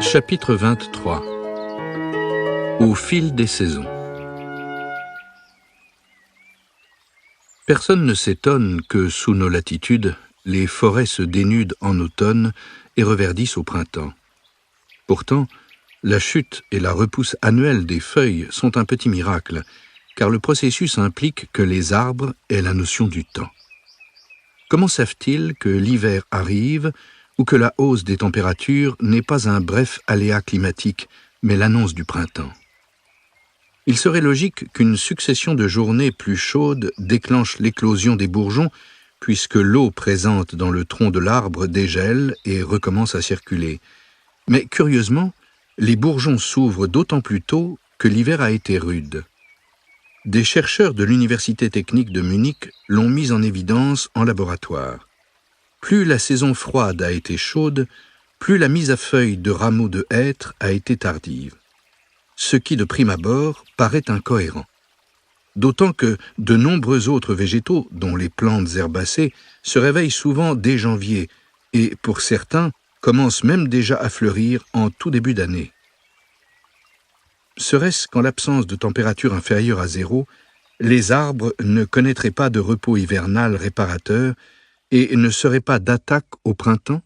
Chapitre 23. Au fil des saisons. Personne ne s'étonne que, sous nos latitudes, les forêts se dénudent en automne et reverdissent au printemps. Pourtant, la chute et la repousse annuelle des feuilles sont un petit miracle, car le processus implique que les arbres aient la notion du temps. Comment savent-ils que l'hiver arrive ou que la hausse des températures n'est pas un bref aléa climatique, mais l'annonce du printemps? Il serait logique qu'une succession de journées plus chaudes déclenche l'éclosion des bourgeons, puisque l'eau présente dans le tronc de l'arbre dégèle et recommence à circuler. Mais curieusement, les bourgeons s'ouvrent d'autant plus tôt que l'hiver a été rude. Des chercheurs de l'Université technique de Munich l'ont mis en évidence en laboratoire. Plus la saison froide a été chaude, plus la mise à feuille de rameaux de hêtre a été tardive. Ce qui, de prime abord, paraît incohérent. D'autant que de nombreux autres végétaux, dont les plantes herbacées, se réveillent souvent dès janvier et, pour certains, commencent même déjà à fleurir en tout début d'année. Serait-ce qu'en l'absence de température inférieure à zéro, les arbres ne connaîtraient pas de repos hivernal réparateur et ne seraient pas d'attaque au printemps?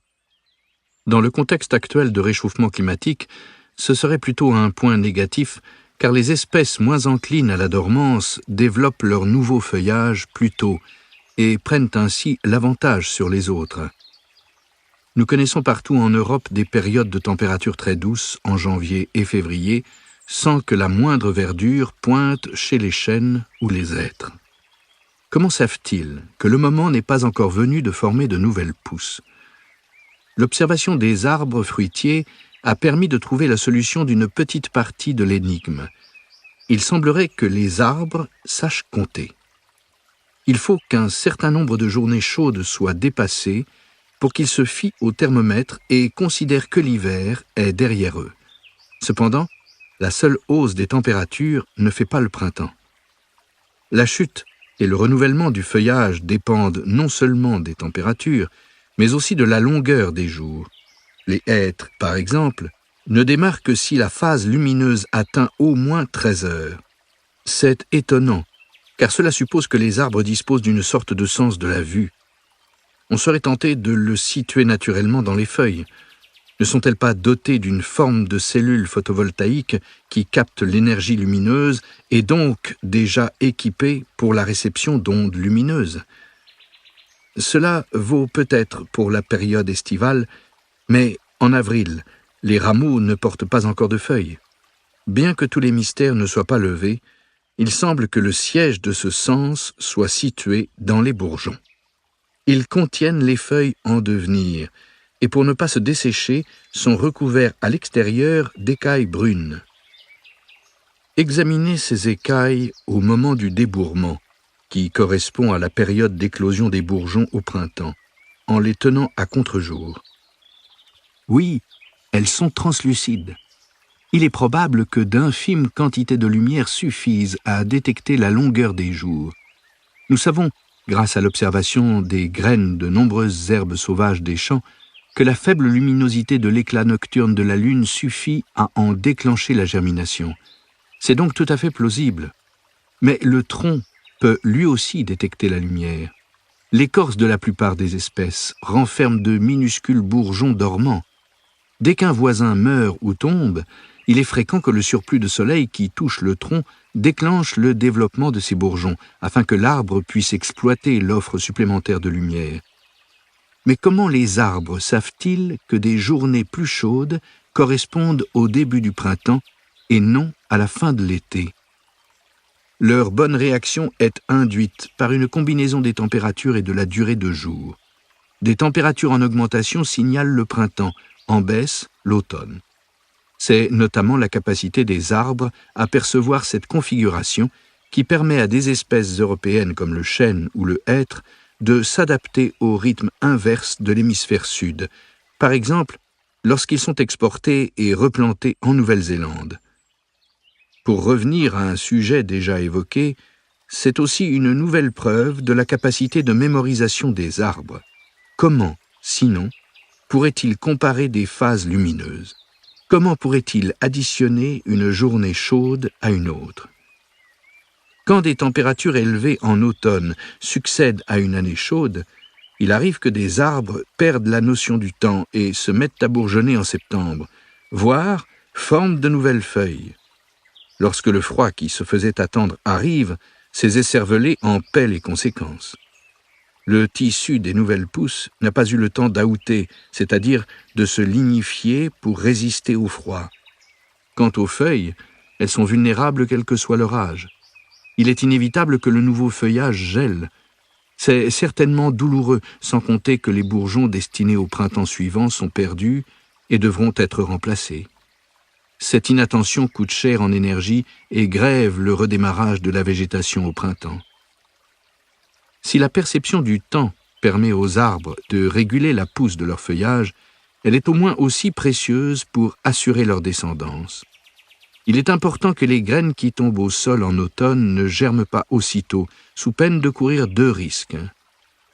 Dans le contexte actuel de réchauffement climatique, ce serait plutôt un point négatif, car les espèces moins enclines à la dormance développent leur nouveau feuillage plus tôt et prennent ainsi l'avantage sur les autres. Nous connaissons partout en Europe des périodes de température très douces en janvier et février, sans que la moindre verdure pointe chez les chênes ou les hêtres. Comment savent-ils que le moment n'est pas encore venu de former de nouvelles pousses? L'observation des arbres fruitiers a permis de trouver la solution d'une petite partie de l'énigme. Il semblerait que les arbres sachent compter. Il faut qu'un certain nombre de journées chaudes soient dépassées pour qu'ils se fient au thermomètre et considèrent que l'hiver est derrière eux. Cependant, la seule hausse des températures ne fait pas le printemps. La chute et le renouvellement du feuillage dépendent non seulement des températures, mais aussi de la longueur des jours. Les hêtres, par exemple, ne démarrent que si la phase lumineuse atteint au moins 13 heures. C'est étonnant, car cela suppose que les arbres disposent d'une sorte de sens de la vue. On serait tenté de le situer naturellement dans les feuilles. Ne sont-elles pas dotées d'une forme de cellules photovoltaïques qui captent l'énergie lumineuse et donc déjà équipées pour la réception d'ondes lumineuses? Cela vaut peut-être pour la période estivale, mais en avril, les rameaux ne portent pas encore de feuilles. Bien que tous les mystères ne soient pas levés, il semble que le siège de ce sens soit situé dans les bourgeons. Ils contiennent les feuilles en devenir, et pour ne pas se dessécher, sont recouverts à l'extérieur d'écailles brunes. Examinez ces écailles au moment du débourrement, qui correspond à la période d'éclosion des bourgeons au printemps, en les tenant à contre-jour. Oui, elles sont translucides. Il est probable que d'infimes quantités de lumière suffisent à détecter la longueur des jours. Nous savons, grâce à l'observation des graines de nombreuses herbes sauvages des champs, que la faible luminosité de l'éclat nocturne de la lune suffit à en déclencher la germination. C'est donc tout à fait plausible. Mais le tronc peut lui aussi détecter la lumière. L'écorce de la plupart des espèces renferme de minuscules bourgeons dormants. Dès qu'un voisin meurt ou tombe, il est fréquent que le surplus de soleil qui touche le tronc déclenche le développement de ces bourgeons, afin que l'arbre puisse exploiter l'offre supplémentaire de lumière. Mais comment les arbres savent-ils que des journées plus chaudes correspondent au début du printemps et non à la fin de l'été? Leur bonne réaction est induite par une combinaison des températures et de la durée de jour. Des températures en augmentation signalent le printemps, en baisse l'automne. C'est notamment la capacité des arbres à percevoir cette configuration qui permet à des espèces européennes comme le chêne ou le hêtre de s'adapter au rythme inverse de l'hémisphère sud, par exemple lorsqu'ils sont exportés et replantés en Nouvelle-Zélande. Pour revenir à un sujet déjà évoqué, c'est aussi une nouvelle preuve de la capacité de mémorisation des arbres. Comment, sinon, pourrait-il comparer des phases lumineuses? comment pourrait-il additionner une journée chaude à une autre? Quand des températures élevées en automne succèdent à une année chaude, il arrive que des arbres perdent la notion du temps et se mettent à bourgeonner en septembre, voire forment de nouvelles feuilles. Lorsque le froid qui se faisait attendre arrive, ces écervelés en paient les conséquences. Le tissu des nouvelles pousses n'a pas eu le temps d'ahouter, c'est-à-dire de se lignifier pour résister au froid. Quant aux feuilles, elles sont vulnérables quel que soit leur âge. Il est inévitable que le nouveau feuillage gèle. C'est certainement douloureux, sans compter que les bourgeons destinés au printemps suivant sont perdus et devront être remplacés. Cette inattention coûte cher en énergie et grève le redémarrage de la végétation au printemps. Si la perception du temps permet aux arbres de réguler la pousse de leur feuillage, elle est au moins aussi précieuse pour assurer leur descendance. Il est important que les graines qui tombent au sol en automne ne germent pas aussitôt, sous peine de courir 2 risques.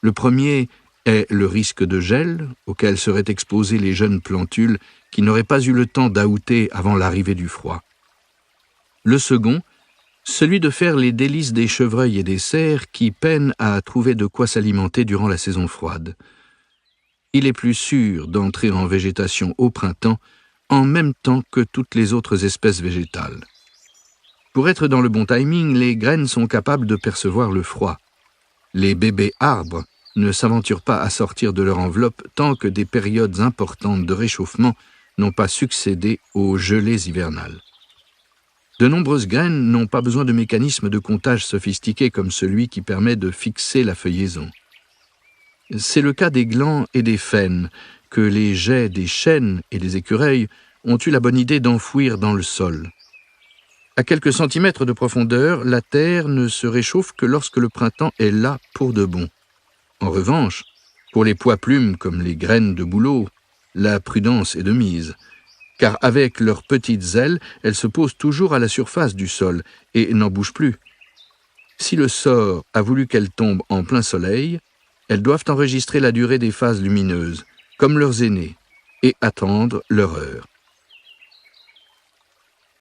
Le premier est le risque de gel, auquel seraient exposés les jeunes plantules qui n'auraient pas eu le temps d'ahouter avant l'arrivée du froid. Le second, celui de faire les délices des chevreuils et des cerfs qui peinent à trouver de quoi s'alimenter durant la saison froide. Il est plus sûr d'entrer en végétation au printemps en même temps que toutes les autres espèces végétales. Pour être dans le bon timing, les graines sont capables de percevoir le froid. Les bébés arbres ne s'aventurent pas à sortir de leur enveloppe tant que des périodes importantes de réchauffement n'ont pas succédé aux gelées hivernales. De nombreuses graines n'ont pas besoin de mécanismes de comptage sophistiqués comme celui qui permet de fixer la feuillaison. C'est le cas des glands et des faînes, que les jets des chênes et des écureuils ont eu la bonne idée d'enfouir dans le sol. À quelques centimètres de profondeur, la terre ne se réchauffe que lorsque le printemps est là pour de bon. En revanche, pour les pois-plumes comme les graines de bouleau, la prudence est de mise, car avec leurs petites ailes, elles se posent toujours à la surface du sol et n'en bougent plus. Si le sort a voulu qu'elles tombent en plein soleil, elles doivent enregistrer la durée des phases lumineuses, comme leurs aînés, et attendre leur heure.